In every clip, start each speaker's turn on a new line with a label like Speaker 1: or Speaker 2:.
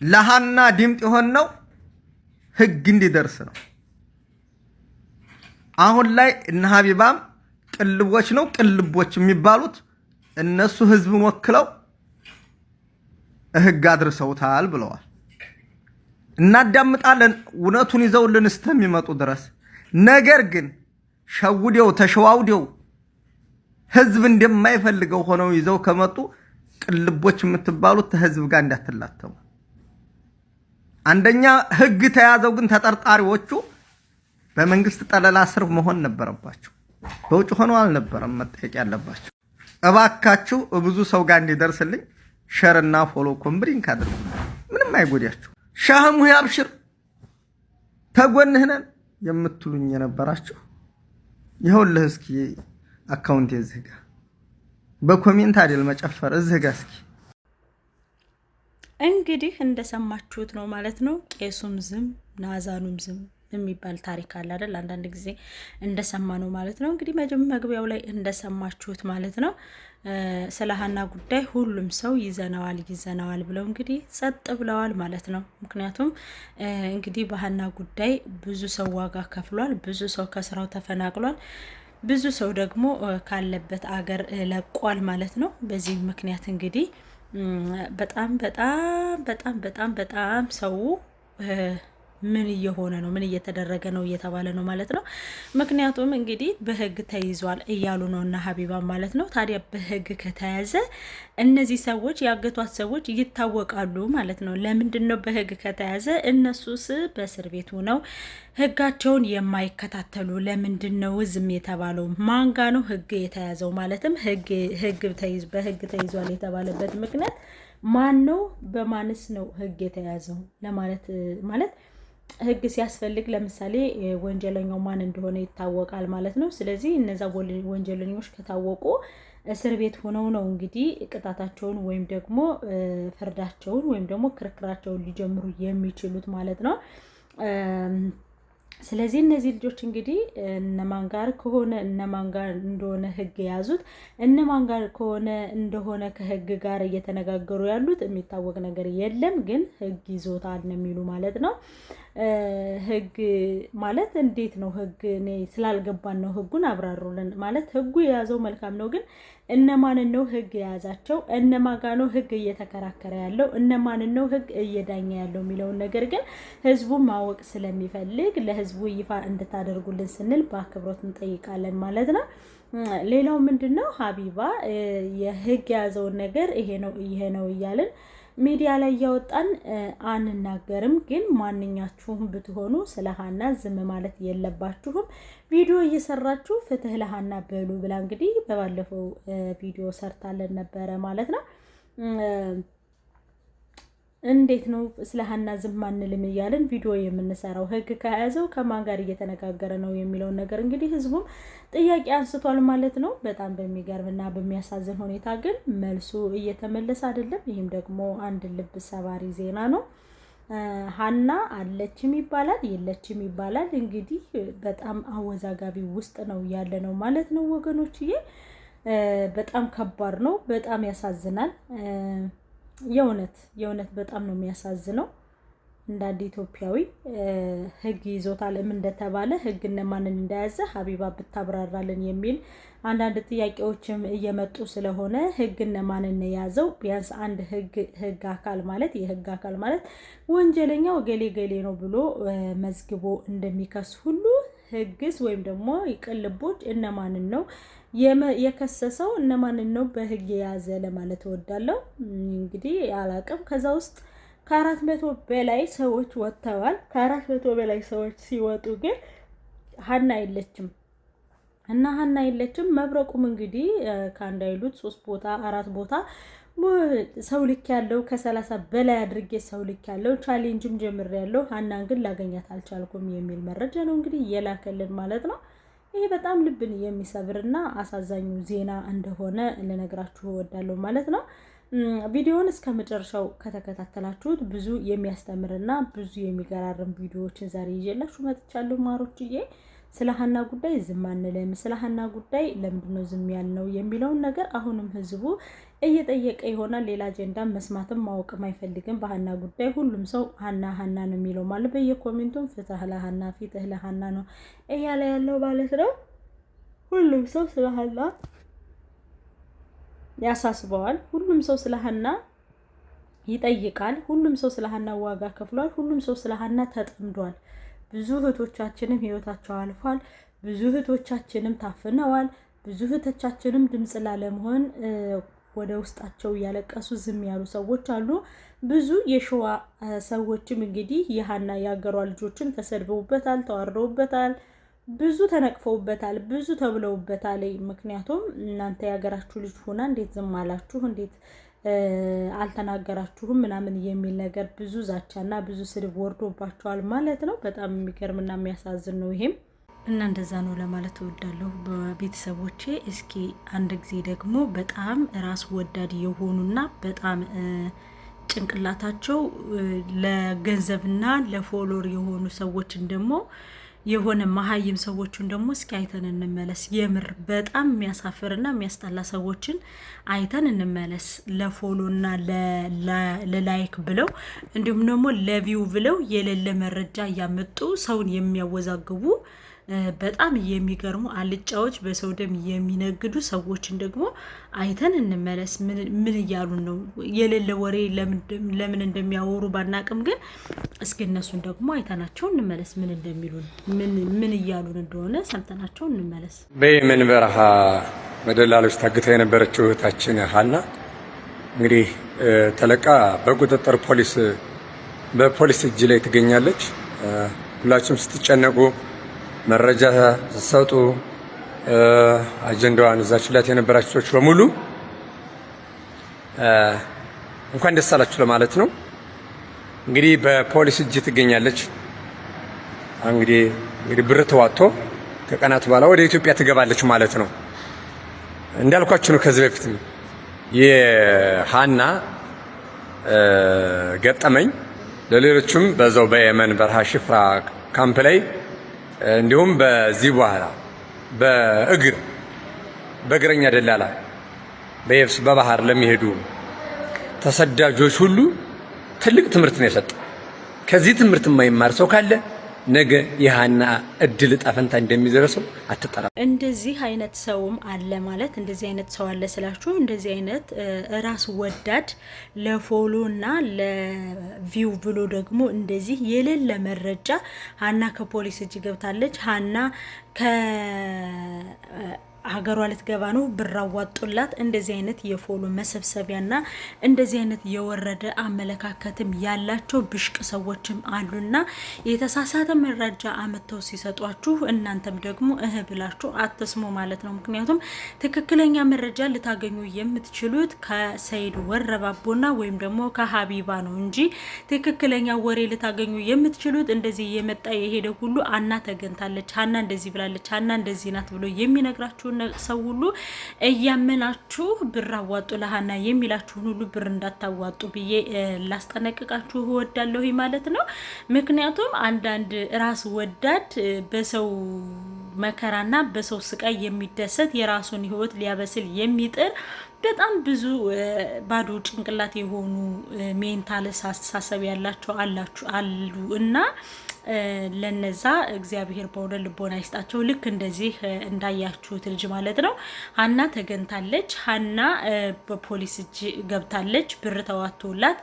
Speaker 1: ለሃና ድምጥ የሆነው ህግ እንዲደርስ ነው። አሁን ላይ እነ ሀቢባም ቅልቦች ነው ቅልቦች የሚባሉት እነሱ ህዝብን ወክለው ህግ አድርሰውታል ብለዋል። እናዳምጣለን እውነቱን ይዘውልን እስከሚመጡ ድረስ። ነገር ግን ሸውዴው ተሸዋውዴው ህዝብ እንደማይፈልገው ሆነው ይዘው ከመጡ ቅልቦች የምትባሉት ህዝብ ጋር እንዳትላተሙ። አንደኛ ህግ ተያዘው ግን ተጠርጣሪዎቹ በመንግስት ጠለላ ስር መሆን ነበረባቸው። በውጭ ሆነው አልነበረም መጠየቅ ያለባቸው። እባካችሁ ብዙ ሰው ጋር እንዲደርስልኝ ሸርና ፎሎ ኮምብሪንግ አድርጉ። ምንም አይጎዳችሁ። ሻህሙ ያብሽር ተጎንህ ነን የምትሉኝ የነበራችሁ ይኸውልህ እስኪ አካውንት እዚህ ጋር በኮሜንት አይደል መጨፈር እዚህ ጋር እስኪ
Speaker 2: እንግዲህ እንደሰማችሁት ነው ማለት ነው። ቄሱም ዝም ናዛኑም ዝም የሚባል ታሪክ አለ አይደል? አንዳንድ ጊዜ እንደሰማ ነው ማለት ነው። እንግዲህ መግቢያው ላይ እንደሰማችሁት ማለት ነው ስለ ሀና ጉዳይ ሁሉም ሰው ይዘናዋል ብለው እንግዲህ ጸጥ ብለዋል ማለት ነው። ምክንያቱም እንግዲህ በሀና ጉዳይ ብዙ ሰው ዋጋ ከፍሏል፣ ብዙ ሰው ከስራው ተፈናቅሏል፣ ብዙ ሰው ደግሞ ካለበት አገር ለቋል ማለት ነው። በዚህ ምክንያት እንግዲህ በጣም በጣም በጣም በጣም በጣም ሰው ምን እየሆነ ነው ምን እየተደረገ ነው እየተባለ ነው ማለት ነው። ምክንያቱም እንግዲህ በህግ ተይዟል እያሉ ነው እና ሀቢባ ማለት ነው። ታዲያ በህግ ከተያዘ እነዚህ ሰዎች ያገቷት ሰዎች ይታወቃሉ ማለት ነው። ለምንድን ነው በህግ ከተያዘ እነሱስ በእስር ቤት ሆነው ህጋቸውን የማይከታተሉ? ለምንድን ነው ዝም የተባለው? ማንጋ ነው ህግ የተያዘው? ማለትም በህግ ተይዟል የተባለበት ምክንያት ማን ነው? በማንስ ነው ህግ የተያዘው ለማለት ማለት ህግ ሲያስፈልግ ለምሳሌ ወንጀለኛው ማን እንደሆነ ይታወቃል ማለት ነው። ስለዚህ እነዛ ወንጀለኞች ከታወቁ እስር ቤት ሆነው ነው እንግዲህ ቅጣታቸውን ወይም ደግሞ ፍርዳቸውን ወይም ደግሞ ክርክራቸውን ሊጀምሩ የሚችሉት ማለት ነው። ስለዚህ እነዚህ ልጆች እንግዲህ እነማን ጋር እንደሆነ ህግ የያዙት እነማን ጋር እንደሆነ ከህግ ጋር እየተነጋገሩ ያሉት የሚታወቅ ነገር የለም። ግን ህግ ይዞታል ነው የሚሉ ማለት ነው። ህግ ማለት እንዴት ነው? ህግ እኔ ስላልገባን ነው ህጉን አብራሩልን ማለት። ህጉ የያዘው መልካም ነው፣ ግን እነማን ነው ህግ የያዛቸው? እነማን ጋር ነው ህግ እየተከራከረ ያለው? እነማን ነው ህግ እየዳኘ ያለው የሚለውን ነገር ግን ህዝቡ ማወቅ ስለሚፈልግ ለህዝቡ ይፋ እንድታደርጉልን ስንል በአክብሮት እንጠይቃለን ማለት ነው። ሌላው ምንድነው ሀቢባ የህግ የያዘውን ነገር ይሄ ነው እያልን ሚዲያ ላይ ያወጣን አንናገርም። ግን ማንኛችሁም ብትሆኑ ስለ ሀና ዝም ማለት የለባችሁም። ቪዲዮ እየሰራችሁ ፍትህ ለሀና በሉ ብላ እንግዲህ በባለፈው ቪዲዮ ሰርታለን ነበረ ማለት ነው። እንዴት ነው ስለ ሀና ዝም አንልም እያልን ቪዲዮ የምንሰራው? ህግ ከያዘው ከማን ጋር እየተነጋገረ ነው የሚለውን ነገር እንግዲህ ህዝቡም ጥያቄ አንስቷል ማለት ነው። በጣም በሚገርምና በሚያሳዝን ሁኔታ ግን መልሱ እየተመለሰ አይደለም። ይህም ደግሞ አንድ ልብ ሰባሪ ዜና ነው። ሀና አለችም ይባላል የለችም ይባላል። እንግዲህ በጣም አወዛጋቢ ውስጥ ነው ያለ ነው ማለት ነው ወገኖችዬ። በጣም ከባድ ነው። በጣም ያሳዝናል። የእውነት በጣም ነው የሚያሳዝነው። እንዳንድ ኢትዮጵያዊ ህግ ይዞታል እንደተባለ ህግ እነማንን እንደያዘ ሀቢባ ብታብራራልን የሚል አንዳንድ ጥያቄዎችም እየመጡ ስለሆነ ህግ እነማንን የያዘው? ቢያንስ አንድ ህግ አካል ማለት የህግ አካል ማለት ወንጀለኛው ገሌ ነው ብሎ መዝግቦ እንደሚከስ ሁሉ ህግስ ወይም ደግሞ ቅልቦች እነማንን ነው የከሰሰው? እነማንን ነው በህግ የያዘ ለማለት እወዳለሁ። እንግዲህ አላቅም። ከዛ ውስጥ ከ400 በላይ ሰዎች ወጥተዋል። ከ400 በላይ ሰዎች ሲወጡ ግን ሀና የለችም እና ሀና የለችም። መብረቁም እንግዲህ ከአንድ አይሉት 3 ቦታ 4 ቦታ ሰው ልክ ያለው ከ30 በላይ አድርጌ ሰው ልክ ያለው ቻሌንጅም ጀምሬያለሁ። ሀናን ግን ላገኛት አልቻልኩም የሚል መረጃ ነው እንግዲህ የላከልን ማለት ነው። ይሄ በጣም ልብን የሚሰብርና አሳዛኙ ዜና እንደሆነ ልነግራችሁ እወዳለሁ ማለት ነው። ቪዲዮውን እስከ መጨረሻው ከተከታተላችሁት ብዙ የሚያስተምርና ብዙ የሚገራርም ቪዲዮዎችን ዛሬ ይዤላችሁ መጥቻለሁ ማሮችዬ። ስለ ሀና ጉዳይ ዝም አንልም። ስለ ሀና ጉዳይ ለምንድነው ዝም ያልነው የሚለውን ነገር አሁንም ህዝቡ እየጠየቀ ይሆናል። ሌላ አጀንዳ መስማትም ማወቅም አይፈልግም በሀና ጉዳይ። ሁሉም ሰው ሀና ሀና ነው የሚለው ማለት በየኮሜንቱም ፍትህ ለሀና ፍትህ ለሀና ነው እያለ ያለው ማለት ነው። ሁሉም ሰው ስለ ሀና ያሳስበዋል። ሁሉም ሰው ስለ ሀና ይጠይቃል። ሁሉም ሰው ስለ ሀና ዋጋ ከፍሏል። ሁሉም ሰው ስለ ሀና ተጠምዷል። ብዙ እህቶቻችንም ህይወታቸው አልፏል። ብዙ እህቶቻችንም ታፍነዋል። ብዙ እህቶቻችንም ድምጽ ላለመሆን ወደ ውስጣቸው እያለቀሱ ዝም ያሉ ሰዎች አሉ። ብዙ የሸዋ ሰዎችም እንግዲህ የሀና ያገሯ ልጆችን ተሰድበውበታል፣ ተዋርደውበታል፣ ብዙ ተነቅፈውበታል፣ ብዙ ተብለውበታል። ምክንያቱም እናንተ ያገራችሁ ልጅ ሆና እንዴት ዝም አላችሁ፣ እንዴት አልተናገራችሁም ምናምን የሚል ነገር ብዙ ዛቻና ብዙ ስድብ ወርዶባቸዋል ማለት ነው። በጣም የሚገርምና የሚያሳዝን ነው ይሄም እና እንደዛ ነው ለማለት እወዳለሁ በቤተሰቦቼ። እስኪ አንድ ጊዜ ደግሞ በጣም ራስ ወዳድ የሆኑና በጣም ጭንቅላታቸው ለገንዘብና ለፎሎር የሆኑ ሰዎችን ደግሞ የሆነ መሀይም ሰዎችን ደግሞ እስኪ አይተን እንመለስ። የምር በጣም የሚያሳፍርና የሚያስጠላ ሰዎችን አይተን እንመለስ። ለፎሎና ለላይክ ብለው እንዲሁም ደግሞ ለቪው ብለው የሌለ መረጃ እያመጡ ሰውን የሚያወዛግቡ በጣም የሚገርሙ አልጫዎች በሰው ደም የሚነግዱ ሰዎችን ደግሞ አይተን እንመለስ። ምን እያሉ ነው? የሌለ ወሬ ለምን እንደሚያወሩ ባናቅም ግን እስኪ እነሱን ደግሞ አይተናቸው እንመለስ። ምን እንደሚሉ ምን እያሉን እንደሆነ ሰምተናቸው እንመለስ።
Speaker 3: በየመን በረሃ በደላሎች ታግታ የነበረችው እህታችን ሀና እንግዲህ ተለቃ በቁጥጥር በፖሊስ እጅ ላይ ትገኛለች። ሁላችሁም ስትጨነቁ መረጃ ሰጡ አጀንዳዋን እዛችላት የነበራችሁ ሰዎች በሙሉ እንኳን ደስ አላችሁ ለማለት ነው። እንግዲህ በፖሊስ እጅ ትገኛለች። እንግዲህ ብር ተዋጥቶ ከቀናት በኋላ ወደ ኢትዮጵያ ትገባለች ማለት ነው። እንዳልኳችሁ ነው ከዚህ በፊት የሀና ገጠመኝ ለሌሎችም በዛው በየመን በረሃ ሽፍራ ካምፕ ላይ እንዲሁም በዚህ በኋላ በእግረኛ ደላላ በየብስ በባህር ለሚሄዱ ተሰዳጆች ሁሉ ትልቅ ትምህርት ነው የሰጠው። ከዚህ ትምህርት የማይማር ሰው ካለ ነገ የሀና እድል ጣፈንታ እንደሚደርሰው አትጠራ።
Speaker 2: እንደዚህ አይነት ሰውም አለ ማለት እንደዚህ አይነት ሰው አለ ስላችሁ እንደዚህ አይነት ራስ ወዳድ ለፎሎና ለቪው ብሎ ደግሞ እንደዚህ የሌለ መረጃ ሀና ከፖሊስ እጅ ገብታለች፣ ሀና ሀገሯ ልትገባ ነው፣ ብር አዋጡላት። እንደዚህ አይነት የፎሎ መሰብሰቢያና እንደዚህ አይነት የወረደ አመለካከትም ያላቸው ብሽቅ ሰዎችም አሉና የተሳሳተ መረጃ አመተው ሲሰጧችሁ እናንተም ደግሞ ብላችሁ አትስሙ ማለት ነው። ምክንያቱም ትክክለኛ መረጃ ልታገኙ የምትችሉት ከሰይድ ወረባቦና ወይም ደግሞ ከሀቢባ ነው እንጂ ትክክለኛ ወሬ ልታገኙ የምትችሉት እንደዚህ የመጣ የሄደ ሁሉ ሀና ተገንታለች፣ ሀና እንደዚህ ብላለች፣ ሀና እንደዚህ ናት ብሎ የሚነግራችሁ ሰው ሁሉ እያመናችሁ ብር አዋጡ ለሀና የሚላችሁን ሁሉ ብር እንዳታዋጡ ብዬ ላስጠነቅቃችሁ እወዳለሁ ማለት ነው። ምክንያቱም አንዳንድ ራስ ወዳድ በሰው መከራና በሰው ስቃይ የሚደሰት የራሱን ሕይወት ሊያበስል የሚጥር በጣም ብዙ ባዶ ጭንቅላት የሆኑ ሜንታል አስተሳሰብ ያላቸው አሉ እና ለነዛ እግዚአብሔር በእውነት ልቦና ይስጣቸው። ልክ እንደዚህ እንዳያችሁት ልጅ ማለት ነው። ሀና ተገንታለች። ሀና በፖሊስ እጅ ገብታለች። ብር ተዋቶላት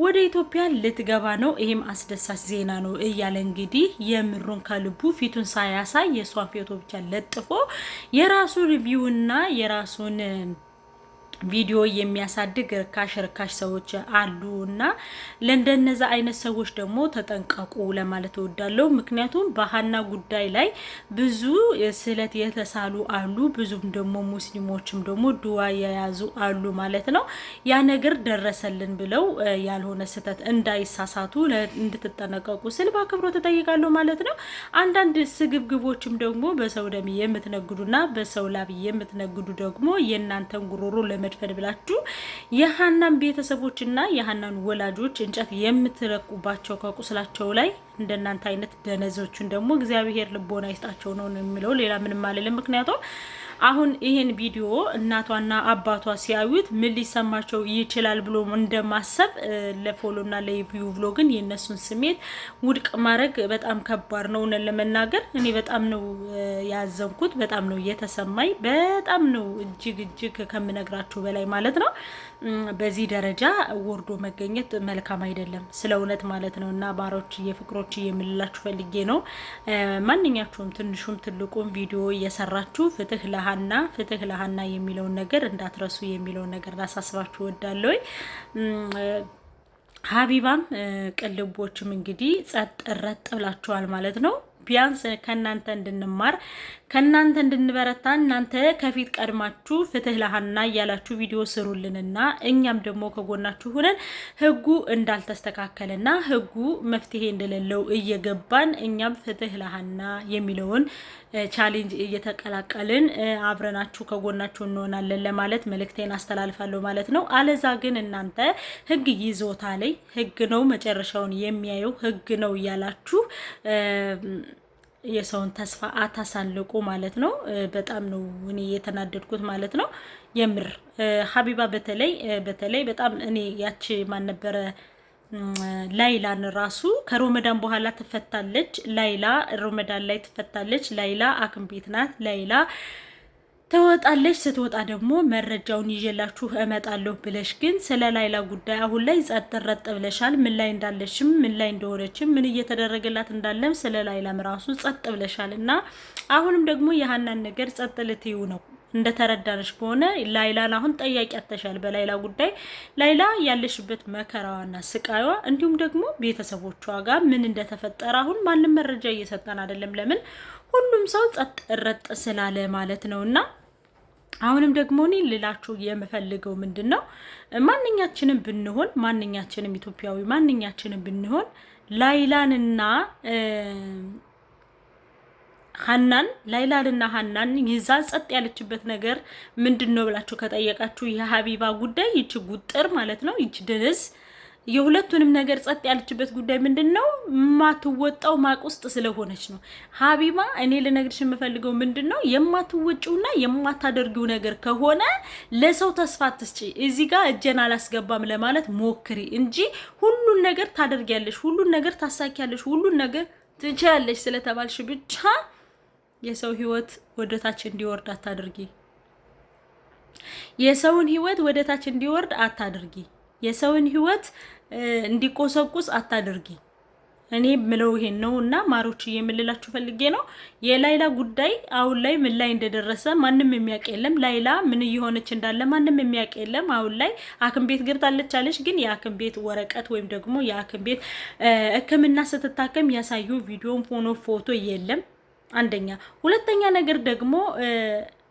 Speaker 2: ወደ ኢትዮጵያ ልትገባ ነው። ይሄም አስደሳች ዜና ነው እያለ እንግዲህ የምሩን ከልቡ ፊቱን ሳያሳይ የሷን ፎቶ ብቻ ለጥፎ የራሱ ሪቪውና የራሱን ቪዲዮ የሚያሳድግ ርካሽ ሰዎች አሉ እና ለእንደነዛ አይነት ሰዎች ደግሞ ተጠንቀቁ ለማለት እወዳለሁ። ምክንያቱም በሀና ጉዳይ ላይ ብዙ ስለት የተሳሉ አሉ፣ ብዙም ደግሞ ሙስሊሞችም ደግሞ ዱዓ የያዙ አሉ ማለት ነው። ያ ነገር ደረሰልን ብለው ያልሆነ ስህተት እንዳይሳሳቱ እንድትጠነቀቁ ስል በአክብሮት ተጠይቃለሁ ማለት ነው። አንዳንድ ስግብግቦችም ደግሞ በሰው ደም የምትነግዱና በሰው ላብ የምትነግዱ ደግሞ የእናንተን ጉሮሮ ለመድፈን ብላችሁ የሀናን ቤተሰቦችና የሀናን ወላጆች እንጨት የምትረቁባቸው ከቁስላቸው ላይ እንደናንተ አይነት ደነዞችን ደግሞ እግዚአብሔር ልቦና ይስጣቸው ነው የሚለው። ሌላ ምንም አይደለም። ምክንያቱም አሁን ይሄን ቪዲዮ እናቷና አባቷ ሲያዩት ምን ሊሰማቸው ይችላል ብሎ እንደማሰብ ለፎሎና ለቪው ብሎ ግን የነሱን ስሜት ውድቅ ማድረግ በጣም ከባድ ነው። ለመናገር እኔ በጣም ነው ያዘንኩት፣ በጣም ነው የተሰማኝ፣ በጣም ነው እጅግ ከምነግራችሁ በላይ ማለት ነው። በዚህ ደረጃ ወርዶ መገኘት መልካም አይደለም፣ ስለ እውነት ማለት ነው። እና ባሮች የፍቅሮች የምልላችሁ ፈልጌ ነው። ማንኛችሁም ትንሹም ትልቁም ቪዲዮ እየሰራችሁ ፍትህ ለሃና የሚለውን ነገር እንዳትረሱ የሚለውን ነገር ላሳስባችሁ እወዳለሁ። ሀቢባም ቅልቦችም እንግዲህ ጸጥ ረጥ ብላችኋል ማለት ነው። ቢያንስ ከናንተ እንድንማር ከናንተ እንድንበረታ እናንተ ከፊት ቀድማችሁ ፍትህ ለሃና እያላችሁ ቪዲዮ ስሩልንና እኛም ደግሞ ከጎናችሁ ሆነን ህጉ እንዳልተስተካከለና ህጉ መፍትሄ እንደሌለው እየገባን እኛም ፍትህ ለሃና የሚለውን ቻሌንጅ እየተቀላቀልን አብረናችሁ ከጎናችሁ እንሆናለን ለማለት መልእክቴን አስተላልፋለሁ ማለት ነው። አለዛ ግን እናንተ ህግ ይዞታ ላይ ህግ ነው መጨረሻውን የሚያየው ህግ ነው እያላችሁ የሰውን ተስፋ አታሳልቁ ማለት ነው። በጣም ነው እኔ የተናደድኩት ማለት ነው። የምር ሀቢባ በተለይ በጣም እኔ ያቺ ማን ነበረ ላይላን ራሱ ከሮመዳን በኋላ ትፈታለች። ላይላ ሮመዳን ላይ ትፈታለች። ላይላ አክም ቤት ናት። ላይላ ተወጣለች። ስትወጣ ደግሞ መረጃውን ይዤላችሁ እመጣለሁ ብለሽ ግን ስለ ላይላ ጉዳይ አሁን ላይ ጸጥ ረጥ ብለሻል። ምን ላይ እንዳለችም ምን ላይ እንደሆነችም ምን እየተደረገላት እንዳለም ስለ ላይላም ራሱ ጸጥ ብለሻል እና አሁንም ደግሞ የሃናን ነገር ጸጥ ልትዩ ነው። እንደተረዳነሽ ከሆነ ላይላን አሁን ጠያቂ አተሻል በላይላ ጉዳይ ላይላ ያለሽበት መከራዋና ስቃይዋ እንዲሁም ደግሞ ቤተሰቦቿ ጋር ምን እንደተፈጠረ አሁን ማንም መረጃ እየሰጠን አይደለም። ለምን ሁሉም ሰው ጸጥ ረጥ ስላለ ማለት ነውና አሁንም ደግሞ እኔ ልላችሁ የምፈልገው ምንድነው ማንኛችንም ብንሆን ማንኛችንም ኢትዮጵያዊ ማንኛችንም ብንሆን ላይላንና ላይላንና ሃናን ይዛ ጸጥ ያለችበት ነገር ምንድነው ብላችሁ ከጠየቃችሁ የሀቢባ ጉዳይ ይቺ ጉጥር ማለት ነው። ይቺ ደነዝ የሁለቱንም ነገር ጸጥ ያለችበት ጉዳይ ምንድነው ማትወጣው ማቅ ውስጥ ስለሆነች ነው። ሀቢባ እኔ ልነግርሽ የምፈልገው ምንድነው የማትወጪውና የማታደርጊው ነገር ከሆነ ለሰው ተስፋ አትስጪ። እዚህ ጋር እጄን አላስገባም ለማለት ሞክሪ እንጂ ሁሉን ነገር ታደርጊያለሽ፣ ሁሉን ነገር ታሳኪያለሽ፣ ሁሉን ነገር ትችያለሽ ስለተባልሽ ብቻ የሰው ህይወት ወደታች እንዲወርድ አታድርጊ። የሰውን ህይወት ወደታች እንዲወርድ አታድርጊ። የሰውን ህይወት እንዲቆሰቁስ አታድርጊ። እኔ ምለው ይሄን ነውና ማሮች የምልላችሁ ፈልጌ ነው። የላይላ ጉዳይ አሁን ላይ ምን ላይ እንደደረሰ ማንም የሚያውቅ የለም። ላይላ ምን እየሆነች እንዳለ ማንም የሚያውቅ የለም። አሁን ላይ አክም ቤት ገብታለች አለች፣ ግን የአክም ቤት ወረቀት ወይም ደግሞ የአክም ቤት ህክምና ስትታከም ያሳዩ ቪዲዮም ሆኖ ፎቶ የለም። አንደኛ፣ ሁለተኛ ነገር ደግሞ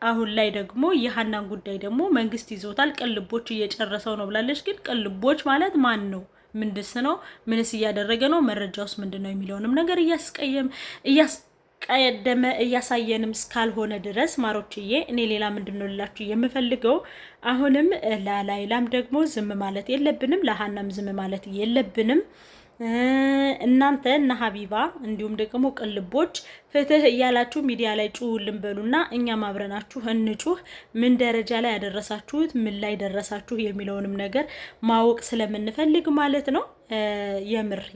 Speaker 2: አሁን ላይ ደግሞ የሃናን ጉዳይ ደግሞ መንግስት ይዞታል። ቅልቦች እየጨረሰው ነው ብላለች። ግን ቅልቦች ማለት ማን ነው? ምንድስ ነው? ምንስ እያደረገ ነው? መረጃውስ ምንድነው የሚለውንም ነገር እያስቀደመ እያሳየንም እስካልሆነ ድረስ ማሮችዬ እኔ ሌላ ምንድነው ልላችሁ የምፈልገው አሁንም ላይላም ደግሞ ዝም ማለት የለብንም፣ ለሃናም ዝም ማለት የለብንም። እናንተ እና ሀቢባ እንዲሁም ደግሞ ቅልቦች ፍትህ እያላችሁ ሚዲያ ላይ ጩሁልን በሉና እኛም አብረናችሁ እንጩህ። ምን ደረጃ ላይ ያደረሳችሁት ምን ላይ ደረሳችሁ የሚለውንም ነገር ማወቅ ስለምንፈልግ ማለት ነው።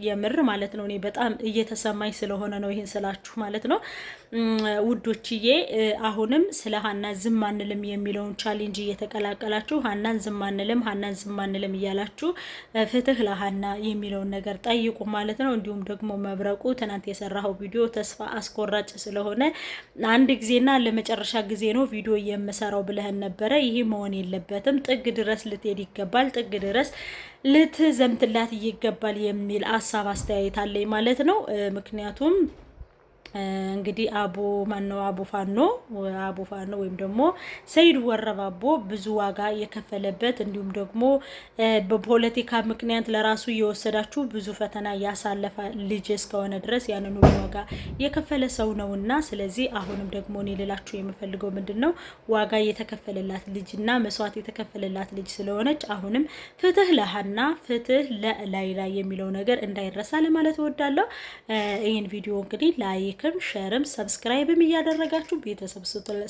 Speaker 2: የምር ማለት ነው። እኔ በጣም እየተሰማኝ ስለሆነ ነው ይሄን ስላችሁ ማለት ነው ውዶችዬ። አሁንም ስለ ሃና ዝም አንልም የሚለውን ቻሌንጅ እየተቀላቀላችሁ ሃናን ዝም አንልም እያላችሁ ፍትህ ለሃና የሚለውን ነገር ጠይቁ ማለት ነው። እንዲሁም ደግሞ መብረቁ ትናንት የሰራው ቪዲዮ ተስፋ አስቆራጭ ስለሆነ አንድ ጊዜና ለመጨረሻ ጊዜ ነው ቪዲዮ የምሰራው ብለህን ነበረ። ይሄ መሆን የለበትም። ጥግ ድረስ ልትሄድ ይገባል። ጥግ ድረስ ልትዘምትላት ይገባል የሚል ሀሳብ አስተያየት አለኝ ማለት ነው። ምክንያቱም እንግዲህ አቡ ፋኖ ወይም ደግሞ ሰይድ ወረባቦ ብዙ ዋጋ የከፈለበት እንዲሁም ደግሞ በፖለቲካ ምክንያት ለራሱ የወሰዳችሁ ብዙ ፈተና ያሳለፈ ልጅ እስከሆነ ድረስ ያንን ዋጋ የከፈለ ሰው ነውና፣ ስለዚህ አሁንም ደግሞ እኔ ልላችሁ የምፈልገው ምንድነው ዋጋ የተከፈለላት ልጅና መስዋዕት የተከፈለላት ልጅ ስለሆነች አሁንም ፍትህ ለሃና ፍትህ ለላይላ የሚለው ነገር እንዳይረሳ ለማለት እወዳለሁ። ይሄን ቪዲዮ እንግዲህ ላይክ ላይክም ሼርም ሰብስክራይብም እያደረጋችሁ ቤተሰብ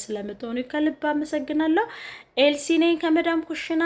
Speaker 2: ስለምትሆኑ ከልብ አመሰግናለሁ። ኤልሲ ነኝ ከመዳም ኩሽና።